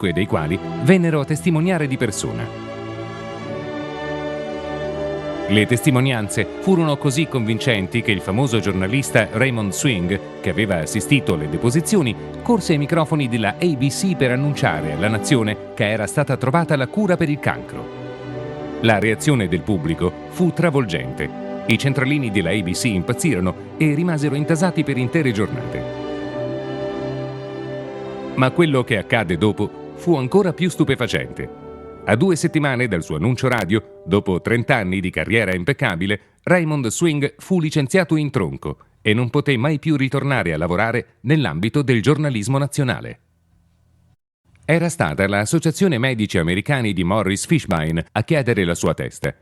dei quali vennero a testimoniare di persona. Le testimonianze furono così convincenti che il famoso giornalista Raymond Swing, che aveva assistito alle deposizioni, corse ai microfoni della ABC per annunciare alla nazione che era stata trovata la cura per il cancro. La reazione del pubblico fu travolgente. I centralini della ABC impazzirono e rimasero intasati per intere giornate. Ma quello che accadde dopo fu ancora più stupefacente. A 2 settimane dal suo annuncio radio, dopo 30 anni di carriera impeccabile, Raymond Swing fu licenziato in tronco e non poté mai più ritornare a lavorare nell'ambito del giornalismo nazionale. Era stata l'Associazione Medici Americani di Morris Fishbein a chiedere la sua testa.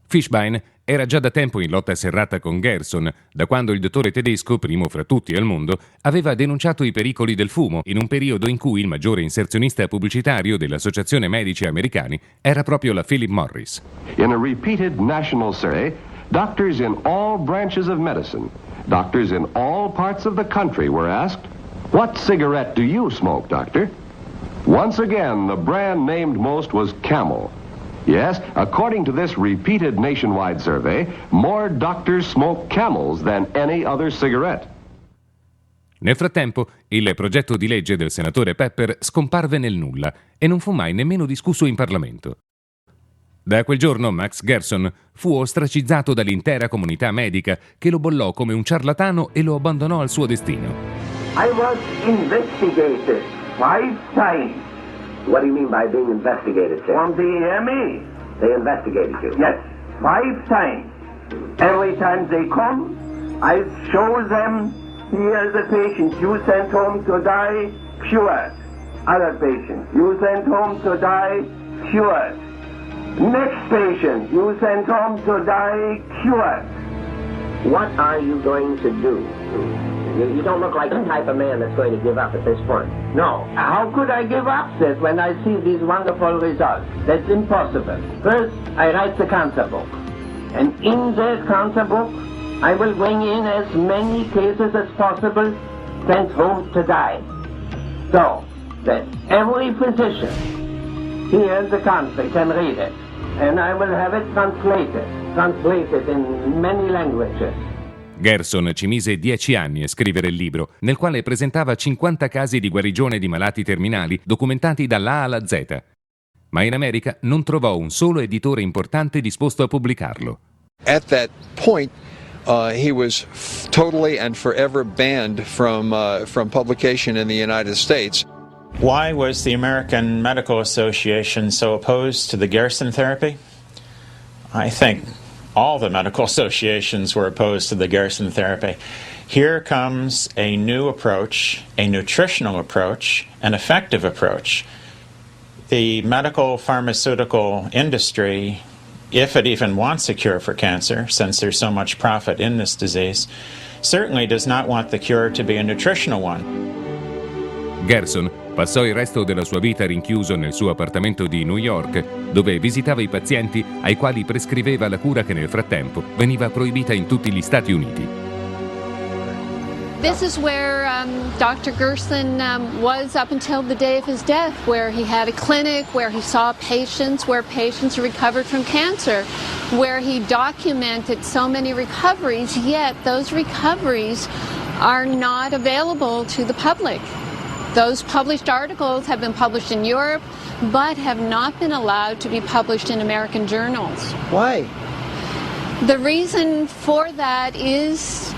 Fishbein era già da tempo in lotta serrata con Gerson, da quando il dottore tedesco, primo fra tutti al mondo, aveva denunciato i pericoli del fumo in un periodo in cui il maggiore inserzionista pubblicitario dell'Associazione Medici Americani era proprio la Philip Morris. In a repeated national survey, doctors in all branches of medicine, doctors in all parts of the country were asked, "What cigarette do you smoke, doctor?" Once again, the brand named most was Camel. Yes, according to this repeated nationwide survey, more doctors smoke Camels than any other cigarette. Nel frattempo, il progetto di legge del senatore Pepper scomparve nel nulla e non fu mai nemmeno discusso in Parlamento. Da quel giorno Max Gerson fu ostracizzato dall'intera comunità medica, che lo bollò come un ciarlatano e lo abbandonò al suo destino. I was investigated 5 times. What do you mean by being investigated, sir? From the EME. They investigated you? Yes, 5 times. Every time they come, I show them, here's a patient you sent home to die, cured. Other patient you sent home to die, cured. Next patient you sent home to die, cured. What are you going to do? You don't look like the type of man that's going to give up at this point. No. How could I give up this when I see these wonderful results? That's impossible. First, I write the cancer book. And in that cancer book, I will bring in as many cases as possible sent home to die. So that every physician here in the country can read it. And I will have it translated in many languages. Gerson ci mise 10 anni a scrivere il libro, nel quale presentava 50 casi di guarigione di malati terminali documentati dalla A alla Z. Ma in America non trovò un solo editore importante disposto a pubblicarlo. At that point, he was totally and forever banned from publication in the United States. Why was the American Medical Association so opposed to the Gerson therapy? I think all the medical associations were opposed to the Gerson therapy. Here comes a new approach, a nutritional approach, an effective approach. The medical pharmaceutical industry, if it even wants a cure for cancer, since there's so much profit in this disease, certainly does not want the cure to be a nutritional one. Gerson passò il resto della sua vita rinchiuso nel suo appartamento di New York, dove visitava i pazienti ai quali prescriveva la cura che nel frattempo veniva proibita in tutti gli Stati Uniti. This is where Dr. Gerson was up until the day of his death, where he had a clinic, where he saw patients, where patients recovered from cancer, where he documented so many recoveries, yet those recoveries are not available to the public. Those published articles have been published in Europe, but have not been allowed to be published in American journals. Why? The reason for that is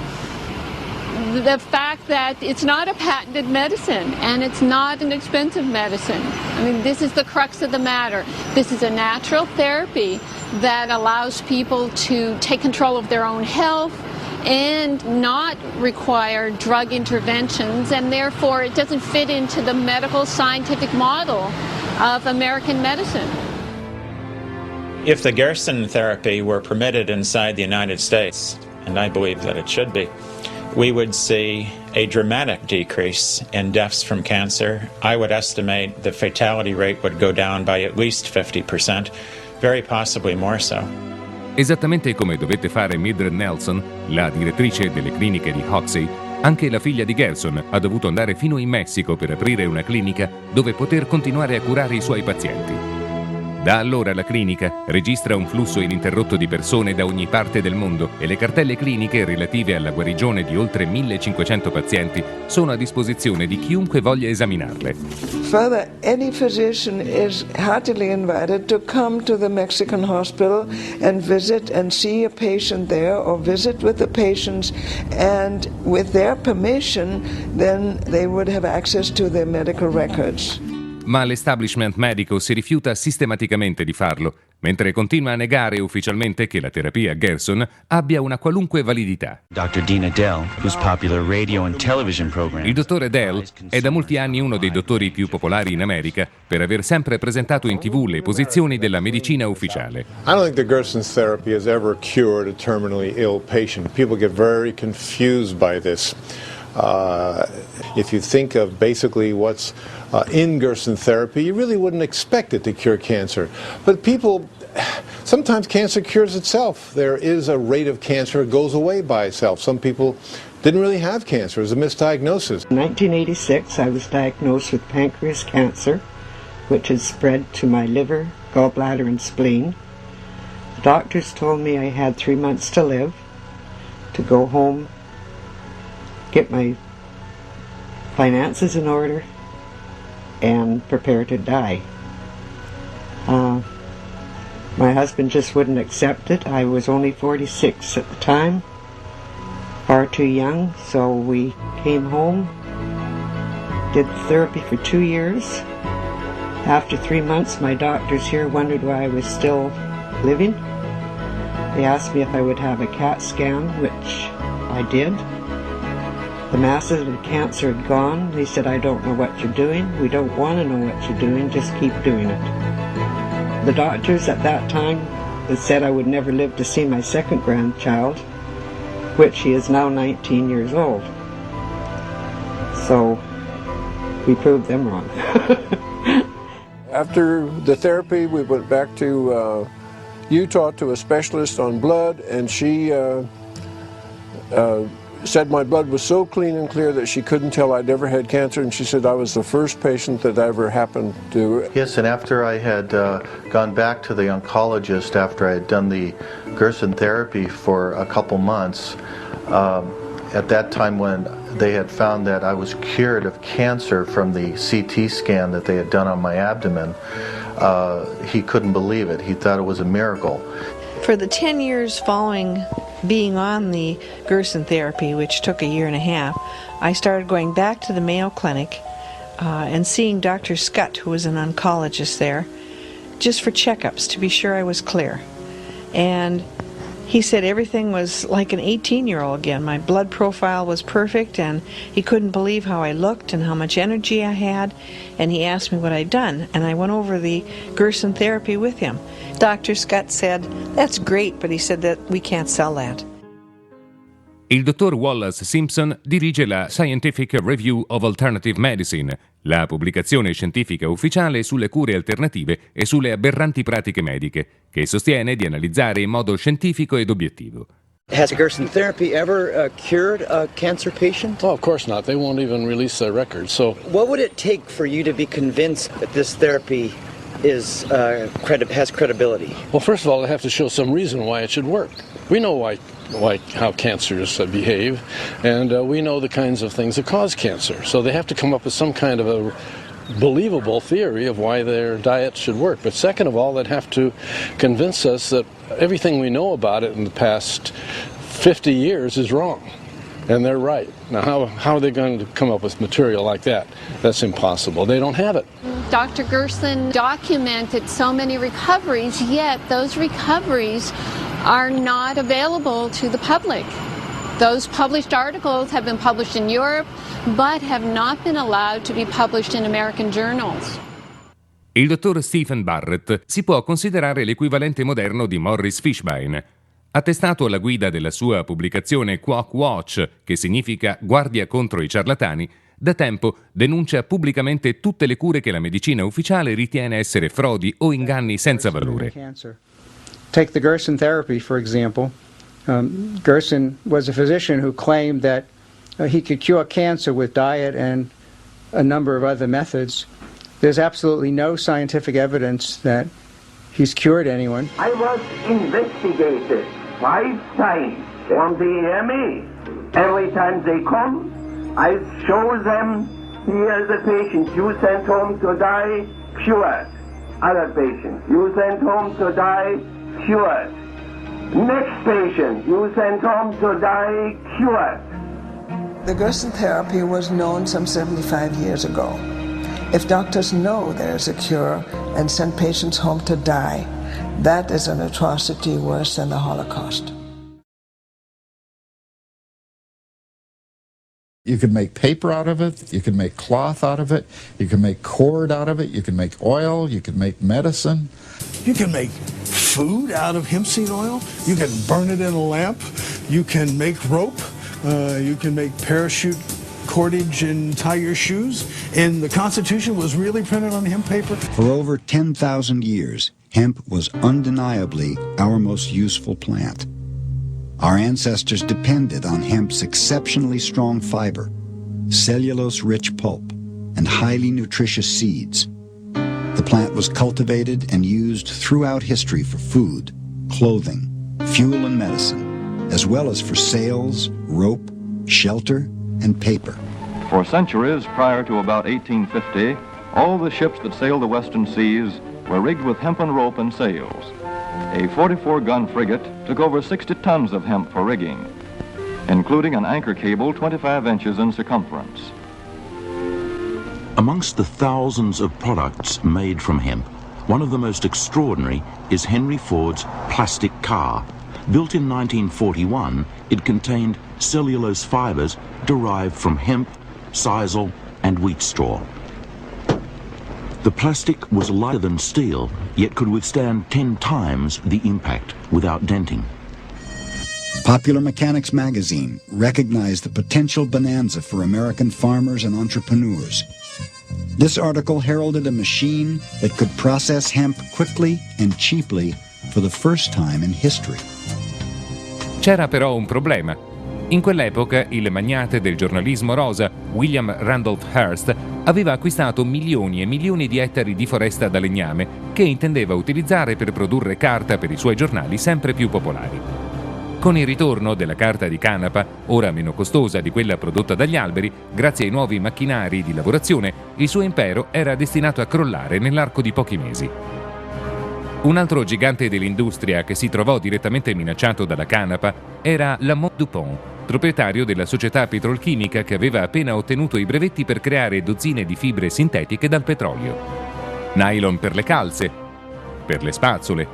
the fact that it's not a patented medicine and it's not an expensive medicine. I mean, this is the crux of the matter. This is a natural therapy that allows people to take control of their own health and not require drug interventions, and therefore it doesn't fit into the medical scientific model of American medicine. If the Gerson therapy were permitted inside the United States, and I believe that it should be, we would see a dramatic decrease in deaths from cancer. I would estimate the fatality rate would go down by at least 50%, very possibly more so. Esattamente come dovette fare Mildred Nelson, la direttrice delle cliniche di Hoxsey, Anche la figlia di Gerson ha dovuto andare fino in Messico per aprire una clinica dove poter continuare a curare i suoi pazienti. Da allora la clinica registra un flusso ininterrotto di persone da ogni parte del mondo e le cartelle cliniche relative alla guarigione di oltre 1500 pazienti sono a disposizione di chiunque voglia esaminarle. Further, any physician is heartily invited to come to the Mexican hospital and visit and see a patient there or visit with the patients, and with their permission then they would have access to their medical records. Ma l'establishment medico si rifiuta sistematicamente di farlo, mentre continua a negare ufficialmente che la terapia Gerson abbia una qualunque validità. Il dottore Dell è da molti anni uno dei dottori più popolari in America per aver sempre presentato in TV le posizioni della medicina ufficiale. I don't think the Gerson's therapy has ever cured a terminally ill patient. People get very confused by this. If you think of basically what's in Gerson therapy, you really wouldn't expect it to cure cancer. But people, sometimes cancer cures itself. There is a rate of cancer, it goes away by itself. Some people didn't really have cancer, it was a misdiagnosis. In 1986, I was diagnosed with pancreas cancer, which had spread to my liver, gallbladder, and spleen. The doctors told me I had 3 months to live, to go home, get my finances in order, and prepare to die. My husband just wouldn't accept it. I was only 46 at the time, far too young, so we came home, did therapy for 2 years. After 3 months, my doctors here wondered why I was still living. They asked me if I would have a CAT scan, which I did. The masses of the cancer had gone. They said, I don't know what you're doing. We don't want to know what you're doing. Just keep doing it. The doctors at that time had said I would never live to see my second grandchild, which he is now 19 years old. So we proved them wrong. After the therapy, we went back to Utah to a specialist on blood, and she said my blood was so clean and clear that she couldn't tell I'd ever had cancer, and she said I was the first patient that ever happened to. Yes, and after I had gone back to the oncologist after I had done the Gerson therapy for a couple months, at that time when they had found that I was cured of cancer from the CT scan that they had done on my abdomen, he couldn't believe it. He thought it was a miracle. For the 10 years following being on the Gerson therapy, which took a year and a half, I started going back to the Mayo Clinic and seeing Dr. Scott, who was an oncologist there, just for checkups to be sure I was clear. And he said everything was like an 18-year-old again. My blood profile was perfect, and he couldn't believe how I looked and how much energy I had, and he asked me what I'd done, and I went over the Gerson therapy with him. Dr. Scott said, that's great, but he said that we can't sell that. Il dottor Wallace Simpson dirige la Scientific Review of Alternative Medicine, la pubblicazione scientifica ufficiale sulle cure alternative e sulle aberranti pratiche mediche, che sostiene di analizzare in modo scientifico ed obiettivo. Has Gerson therapy ever cured a cancer patient? Oh, of course not. They won't even release their records. So, what would it take for you to be convinced that this therapy is has credibility? Well, first of all, they have to show some reason why it should work. We know how cancers behave, and we know the kinds of things that cause cancer. So they have to come up with some kind of a believable theory of why their diet should work. But second of all, they'd have to convince us that everything we know about it in the past 50 years is wrong. And they're right. Now, how are they going to come up with material like that? That's impossible. They don't have it. Dr. Gerson documented so many recoveries, yet those recoveries are not available to the public. Those published articles have been published in Europe, but have not been allowed to be published in American journals. Il dottor Stephen Barrett si può considerare l'equivalente moderno di Morris Fishbein. Attestato alla guida della sua pubblicazione Quack Watch, che significa guardia contro i ciarlatani, da tempo denuncia pubblicamente tutte le cure che la medicina ufficiale ritiene essere frodi o inganni senza valore. Take the Gerson therapy, for example. Gerson was a physician who claimed that he could cure cancer with diet and a number of other methods. There's absolutely no scientific evidence that he's cured anyone. I was investigated 5 times on the ME. Every time they come, I show them, here's a patient you sent home to die, cured. Other patient, you sent home to die, cured. Next patient, you sent home to die, cured. The Gerson therapy was known some 75 years ago. If doctors know there's a cure and send patients home to die, that is an atrocity worse than the Holocaust. You can make paper out of it, you can make cloth out of it, you can make cord out of it, you can make oil, you can make medicine. You can make food out of hemp seed oil, you can burn it in a lamp, you can make rope, you can make parachute cordage and tie your shoes, and the Constitution was really printed on hemp paper. For over 10,000 years, hemp was undeniably our most useful plant. Our ancestors depended on hemp's exceptionally strong fiber, cellulose-rich pulp, and highly nutritious seeds. The plant was cultivated and used throughout history for food, clothing, fuel and medicine, as well as for sails, rope, shelter, and paper. For centuries prior to about 1850, all the ships that sailed the western seas were rigged with hempen rope and sails. A 44-gun frigate took over 60 tons of hemp for rigging, including an anchor cable 25 inches in circumference. Amongst the thousands of products made from hemp, one of the most extraordinary is Henry Ford's plastic car. Built in 1941, it contained cellulose fibers derived from hemp, sisal, and wheat straw. The plastic was lighter than steel, yet could withstand 10 times the impact without denting. Popular Mechanics magazine recognized the potential bonanza for American farmers and entrepreneurs. This article heralded a machine that could process hemp quickly and cheaply for the first time in history. C'era però un problema. In quell'epoca il magnate del giornalismo rosa, William Randolph Hearst, aveva acquistato milioni e milioni di ettari di foresta da legname che intendeva utilizzare per produrre carta per i suoi giornali sempre più popolari. Con il ritorno della carta di canapa, ora meno costosa di quella prodotta dagli alberi, grazie ai nuovi macchinari di lavorazione, il suo impero era destinato a crollare nell'arco di pochi mesi. Un altro gigante dell'industria che si trovò direttamente minacciato dalla canapa era Lamont Dupont, proprietario della società petrolchimica che aveva appena ottenuto i brevetti per creare dozzine di fibre sintetiche dal petrolio. Nylon per le calze, per le spazzole,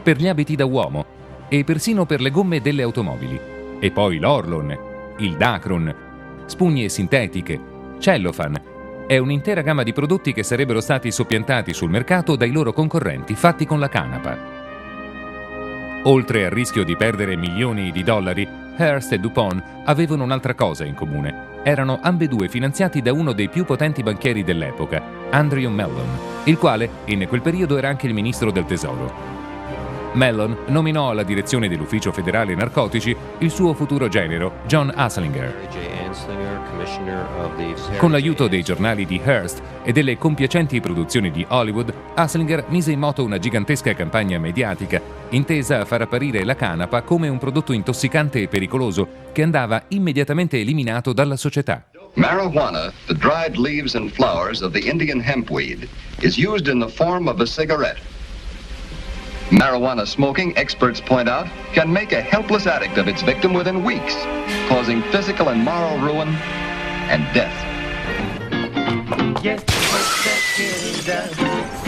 per gli abiti da uomo e persino per le gomme delle automobili. E poi l'Orlon, il Dacron, spugne sintetiche, cellophane. È un'intera gamma di prodotti che sarebbero stati soppiantati sul mercato dai loro concorrenti fatti con la canapa. Oltre al rischio di perdere milioni di dollari, Hearst e Dupont avevano un'altra cosa in comune. Erano ambedue finanziati da uno dei più potenti banchieri dell'epoca, Andrew Mellon, il quale in quel periodo era anche il ministro del tesoro. Mellon nominò alla direzione dell'Ufficio Federale Narcotici il suo futuro genero, John Asslinger. Con l'aiuto dei giornali di Hearst e delle compiacenti produzioni di Hollywood, Asslinger mise in moto una gigantesca campagna mediatica intesa a far apparire la canapa come un prodotto intossicante e pericoloso che andava immediatamente eliminato dalla società. Marijuana, the dried leaves and flowers of the Indian hempweed, is used in the form of a cigarette. Marijuana smoking, experts point out, can make a helpless addict of its victim within weeks, causing physical and moral ruin and death. Yes,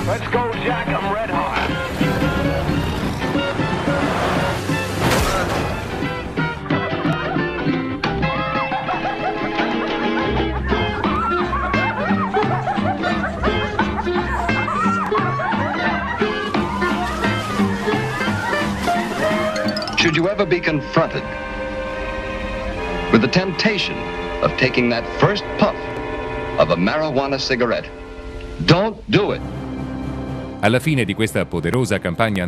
let's go, Jack. I'm red hot. Should you ever be confronted with the temptation of taking that first puff of a marijuana cigarette, don't do it. Alla fine di questa poderosa campagna